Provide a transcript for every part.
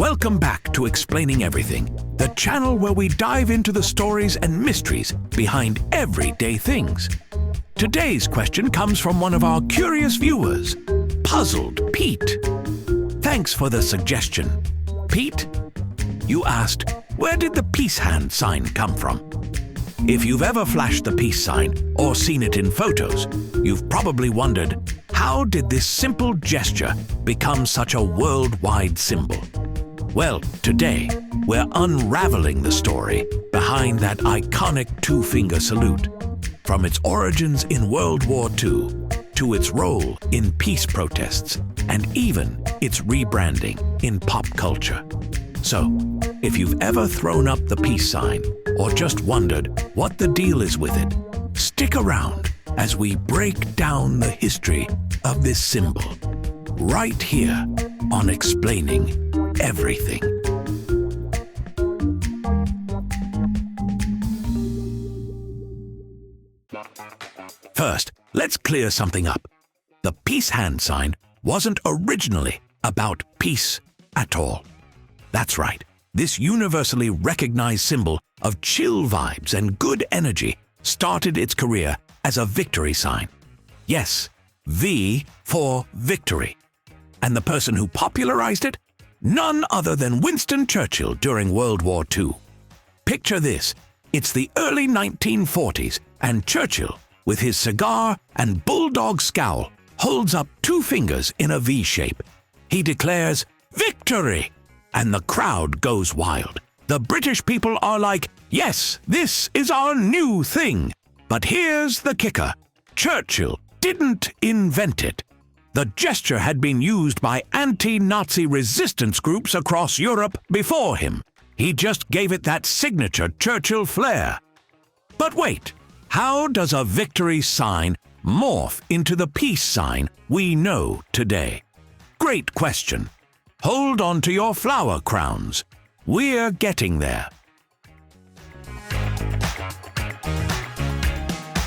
Welcome back to Explaining Everything, the channel where we dive into the stories and mysteries behind everyday things. Today's question comes from one of our curious viewers, Puzzled Pete. Thanks for the suggestion. Pete, you asked, where did the peace hand sign come from? If you've ever flashed the peace sign or seen it in photos, you've probably wondered, how did this simple gesture become such a worldwide symbol? Well, today, we're unraveling the story behind that iconic two-finger salute, from its origins in World War II to its role in peace protests and even its rebranding in pop culture. So, if you've ever thrown up the peace sign or just wondered what the deal is with it, stick around as we break down the history of this symbol right here on Explaining Everything. First, let's clear something up. The peace hand sign wasn't originally about peace at all. That's right, this universally recognized symbol of chill vibes and good energy started its career as a victory sign. Yes, V for victory. And the person who popularized it? None other than Winston Churchill during World War II. Picture this, it's the early 1940s, and Churchill, with his cigar and bulldog scowl, holds up two fingers in a V shape. He declares, "Victory!" And the crowd goes wild. The British people are like, yes, this is our new thing. But here's the kicker. Churchill didn't invent it. The gesture had been used by anti-Nazi resistance groups across Europe before him. He just gave it that signature Churchill flair. But wait, how does a victory sign morph into the peace sign we know today? Great question. Hold on to your flower crowns. We're getting there.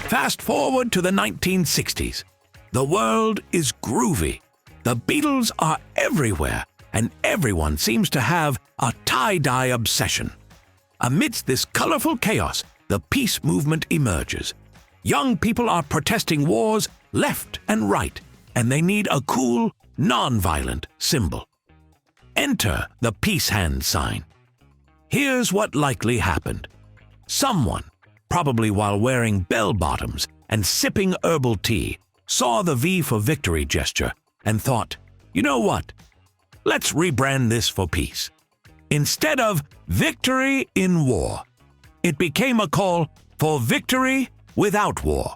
Fast forward to the 1960s. The world is groovy. The Beatles are everywhere, and everyone seems to have a tie-dye obsession. Amidst this colorful chaos, the peace movement emerges. Young people are protesting wars left and right, and they need a cool, non-violent symbol. Enter the peace hand sign. Here's what likely happened. Someone, probably while wearing bell-bottoms and sipping herbal tea, saw the V for victory gesture and thought, you know what? Let's rebrand this for peace. Instead of victory in war, it became a call for victory without war.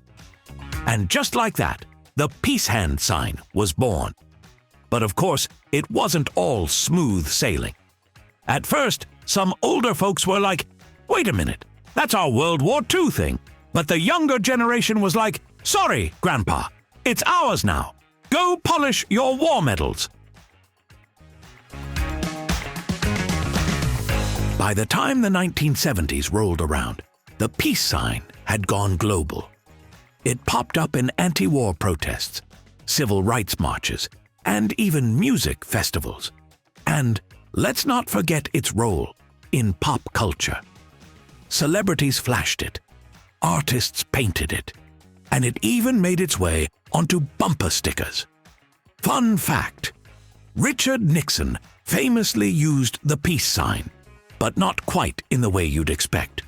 And just like that, the peace hand sign was born. But of course, it wasn't all smooth sailing. At first, some older folks were like, wait a minute, that's our World War II thing. But the younger generation was like, sorry, Grandpa, it's ours now. Go polish your war medals. By the time the 1970s rolled around, the peace sign had gone global. It popped up in anti-war protests, civil rights marches, and even music festivals. And let's not forget its role in pop culture. Celebrities flashed it, artists painted it, and it even made its way onto bumper stickers. Fun fact, Richard Nixon famously used the peace sign, but not quite in the way you'd expect.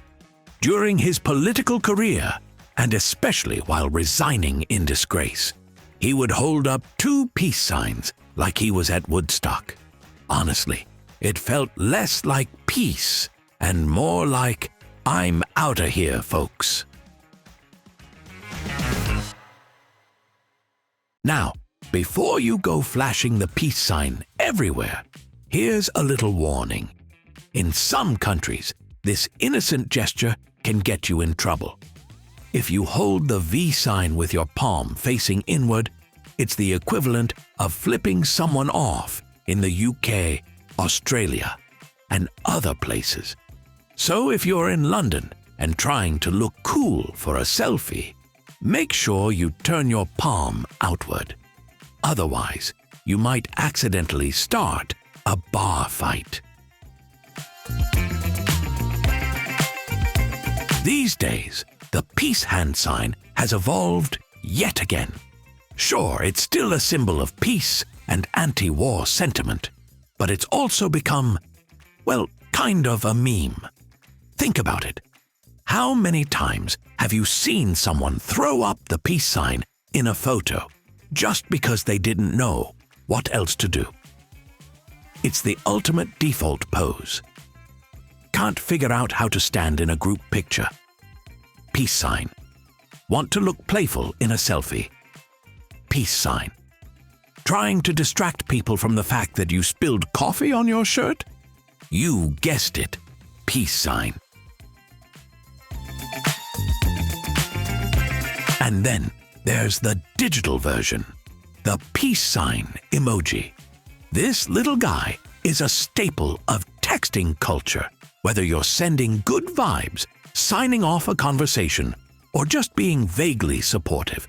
During his political career, and especially while resigning in disgrace, he would hold up two peace signs like he was at Woodstock. Honestly, it felt less like peace and more like, I'm outta here, folks. Now, before you go flashing the peace sign everywhere, here's a little warning. In some countries, this innocent gesture can get you in trouble. If you hold the V sign with your palm facing inward, it's the equivalent of flipping someone off in the UK, Australia, and other places. So if you're in London and trying to look cool for a selfie, make sure you turn your palm outward. Otherwise, you might accidentally start a bar fight. These days, the peace hand sign has evolved yet again. Sure, it's still a symbol of peace and anti-war sentiment, but it's also become, well, kind of a meme. Think about it. How many times have you seen someone throw up the peace sign in a photo just because they didn't know what else to do? It's the ultimate default pose. Can't figure out how to stand in a group picture? Peace sign. Want to look playful in a selfie? Peace sign. Trying to distract people from the fact that you spilled coffee on your shirt? You guessed it. Peace sign. And then there's the digital version, the peace sign emoji. This little guy is a staple of texting culture, whether you're sending good vibes, signing off a conversation, or just being vaguely supportive.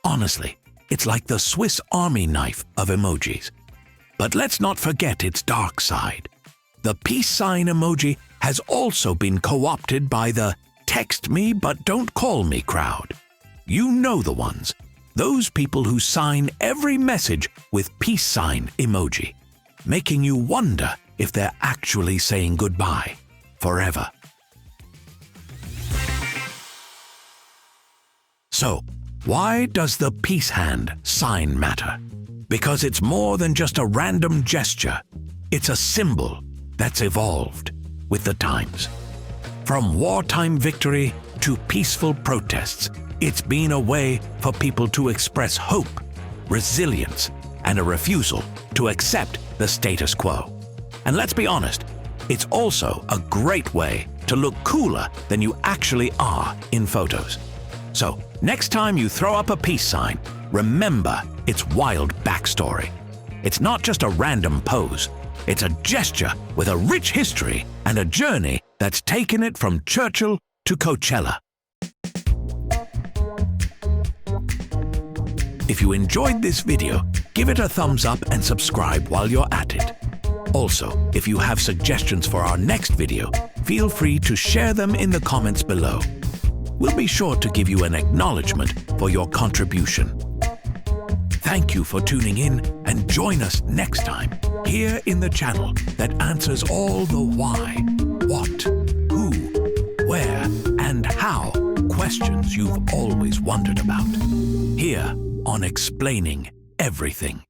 Honestly, it's like the Swiss Army knife of emojis. But let's not forget its dark side. The peace sign emoji has also been co-opted by the text me but don't call me crowd. You know the ones. Those people who sign every message with peace sign emoji, making you wonder if they're actually saying goodbye forever. So, why does the peace hand sign matter? Because it's more than just a random gesture. It's a symbol that's evolved with the times. From wartime victory to peaceful protests, it's been a way for people to express hope, resilience, and a refusal to accept the status quo. And let's be honest, it's also a great way to look cooler than you actually are in photos. So, next time you throw up a peace sign, remember its wild backstory. It's not just a random pose. It's a gesture with a rich history and a journey that's taken it from Churchill to Coachella. If you enjoyed this video, give it a thumbs up and subscribe while you're at it. Also, if you have suggestions for our next video, feel free to share them in the comments below. We'll be sure to give you an acknowledgement for your contribution. Thank you for tuning in, and join us next time here in the channel that answers all the why, what, who, where, and how questions you've always wondered about. Here on Explaining Everything.